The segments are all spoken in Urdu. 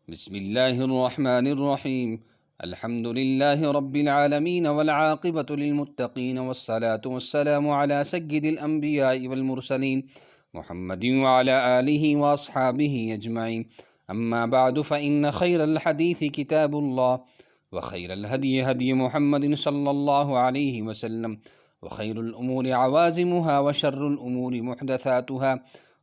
بسم الله الرحمن الرحيم. الحمد لله رب العالمين والعاقبة للمتقين والصلاة والسلام على سيد الأنبياء والمرسلين محمد وعلى آله وأصحابه أجمعين. أما بعد فإن خير الحديث كتاب الله، وخير الهدي هدي محمد صلى الله عليه وسلم، وخير الأمور عوازمها، وشر الأمور محدثاتها،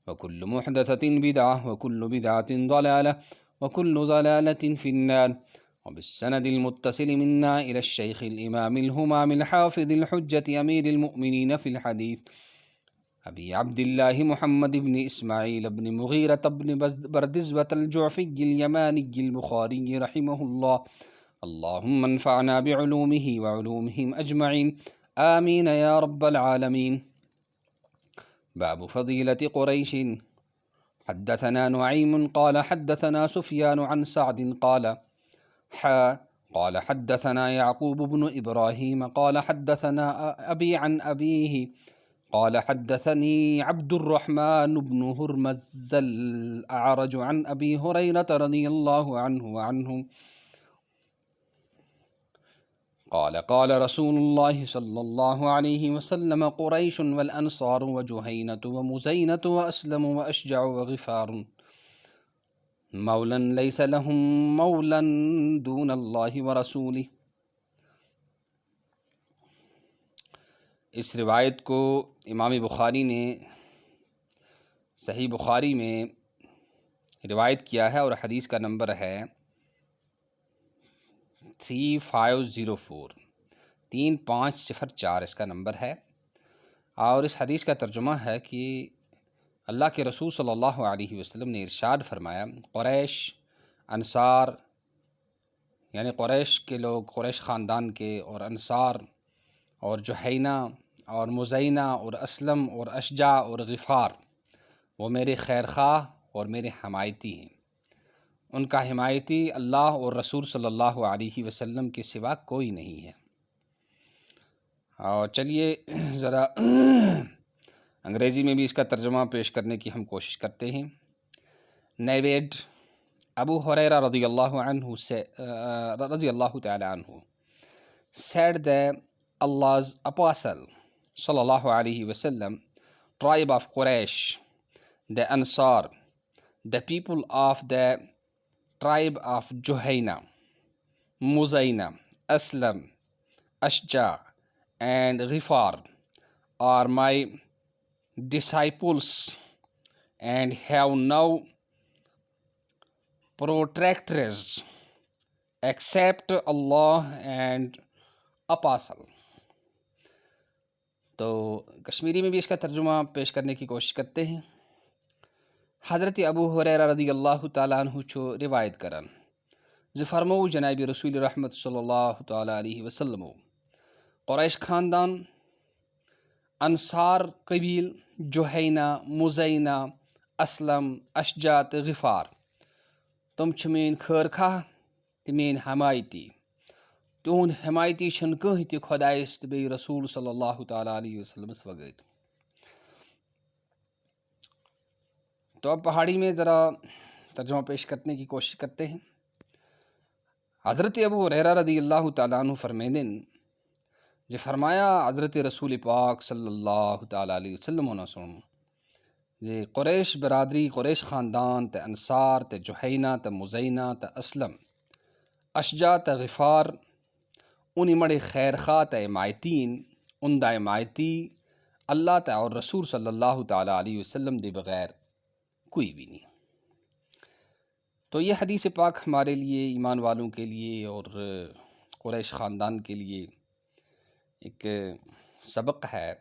وكل محدثة بدعة، وكل بدعة ضلالة، وكل ضلالة في النار. وبالسند المتصل منا إلى الشيخ الإمام الهمام الحافظ الحجة أمير المؤمنين في الحديث أبي عبد الله محمد بن إسماعيل بن مغيرة بن بردزبة الجعفي اليماني البخاري رحمه الله. اللهم انفعنا بعلومه وعلومهم أجمعين، آمين يا رب العالمين. باب فضيلة قريش. حدثنا نعيم قال حدثنا سفيان عن سعد قال حدثنا يعقوب بن إبراهيم قال حدثنا أبي عن أبيه قال حدثني عبد الرحمن بن هرمز الأعرج عن أبي هريرة رضي الله عنه وعنهم قال قال رسول الله صلى الله عليه وسلم: قريش والأنصار وجهينة ومزينة وأسلم وأشجع وغفار مولا ليس لهم مولا دون اللہ ورسولہ۔ اس روایت کو امام بخاری نے صحیح بخاری میں روایت کیا ہے، اور حدیث کا نمبر ہے 3504 3504 اس کا نمبر ہے۔ اور اس حدیث کا ترجمہ ہے کہ اللہ کے رسول صلی اللہ علیہ وسلم نے ارشاد فرمایا، قریش، انصار یعنی قریش کے لوگ، قریش خاندان کے، اور انصار اور جہینہ اور مزینہ اور اسلم اور اشجع اور غفار، وہ میرے خیر خواہ اور میرے حمایتی ہیں۔ ان کا حمایتی اللہ اور رسول صلی اللہ علیہ وسلم کے سوا کوئی نہیں ہے۔ اور چلیے ذرا انگریزی میں بھی اس کا ترجمہ پیش کرنے کی ہم کوشش کرتے ہیں۔ نیویڈ ابو ہریرہ رضی اللہ تعالی عنہ said that Allah's apostle sallallahu alaihi wasallam, tribe of Quraysh, the Ansar, the people of the tribe of Juhayna, Muzayna, Aslam, Ashja and Ghifar are my disciples and have no protectors except Allah and Apostle۔ تو کشمیری میں بھی اس کا ترجمہ پیش کرنے کی کوشش کرتے ہیں۔ حضرت ابو ہریرہ رضی اللہ تعالیٰ عنہ چو روایت کرن زِ فرمو جناب رسول رحمت صلی اللہ تعالیٰ علیہ وسلم: قریش خاندان، انصار قبیل، جوہینہ، مزینہ، اسلم، اشجع تہٕ غفار، تم چھِ میٲنۍ خٲر خواہ تہٕ میٲنۍ حمایتی۔ تہنٛد حمایتی چھُنہٕ کٕہٕنۍ تہِ خۄدایس تہٕ بیٚیہِ رسول صلی اللہ تعالیٰ علیہ وسلمس وغٲر۔ تو اب پہاڑی میں ذرا ترجمہ پیش کرنے کی کوشش کرتے ہیں۔ حضرت ابو ہریرہ رضی اللہ تعالیٰ عنہ فرمیندن جے فرمایا حضرت رسول پاک صلی اللہ تعالیٰ علیہ وسلم ہونا سن جے قریش برادری، قریش خاندان تے انصار تے جوہینہ تے مزینہ تے اسلم، اشجع تے غفار، انہیں مڑے خیر خواہ تے حمایتین، ان دا حمایتی اللہ تے اور رسول صلی اللہ تعالیٰ علیہ وسلم دے بغیر کوئی بھی نہیں۔ تو یہ حدیث پاک ہمارے لیے، ایمان والوں کے لیے اور قریش خاندان کے لیے ایک سبق ہے۔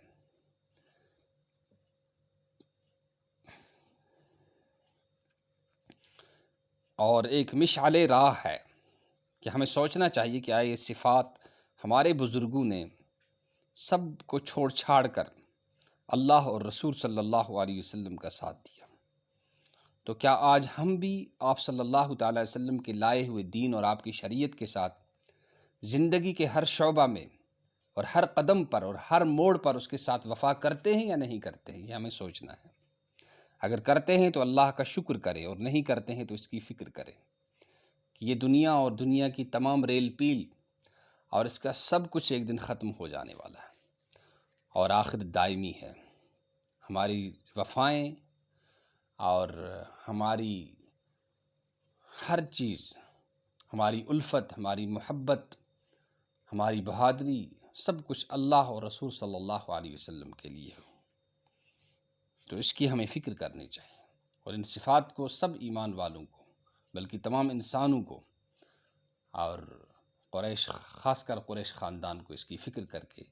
اور ایک مشعل راہ ہے کہ ہمیں سوچنا چاہیے کہ آئے یہ صفات ہمارے بزرگوں نے سب کو چھوڑ چھاڑ کر اللہ اور رسول صلی اللہ علیہ وسلم کا ساتھ دیا، تو کیا آج ہم بھی آپ صلی اللہ تعالیٰ علیہ وسلم کے لائے ہوئے دین اور آپ کی شریعت کے ساتھ زندگی کے ہر شعبہ میں اور ہر قدم پر اور ہر موڑ پر اس کے ساتھ وفا کرتے ہیں یا نہیں کرتے ہیں؟ یہ ہمیں سوچنا ہے۔ اگر کرتے ہیں تو اللہ کا شکر کریں، اور نہیں کرتے ہیں تو اس کی فکر کریں۔ کہ یہ دنیا اور دنیا کی تمام ریل پیل اور اس کا سب کچھ ایک دن ختم ہو جانے والا ہے اور آخر دائمی ہے۔ ہماری وفائیں اور ہماری ہر چیز، ہماری الفت، ہماری محبت، ہماری بہادری، سب کچھ اللہ اور رسول صلی اللہ علیہ وسلم کے لیے ہو، تو اس کی ہمیں فکر کرنی چاہیے، اور ان صفات کو سب ایمان والوں کو، بلکہ تمام انسانوں کو، اور قریش، خاص کر قریش خاندان کو اس کی فکر کر کے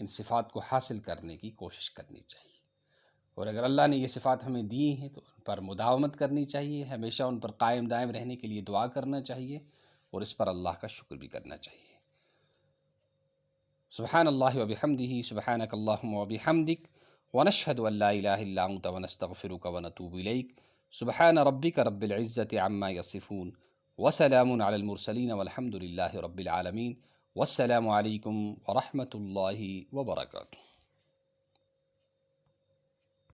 ان صفات کو حاصل کرنے کی کوشش کرنی چاہیے۔ اور اگر اللہ نے یہ صفات ہمیں دی ہیں تو ان پر مداومت کرنی چاہیے، ہمیشہ ان پر قائم دائم رہنے کے لیے دعا کرنا چاہیے، اور اس پر اللہ کا شکر بھی کرنا چاہیے۔ سبحان اللہ وبحمدہ، سبحانک اللہم وبحمدک، ونشہد ان لا الہ الا انت ونستغفرک ونتوب الیک۔ سبحان ربک رب العزۃ عما یصفون، وسلام علی المرسلین والحمد للہ رب العالمین، والسلام علیکم ورحمۃ اللہ وبرکاتہ۔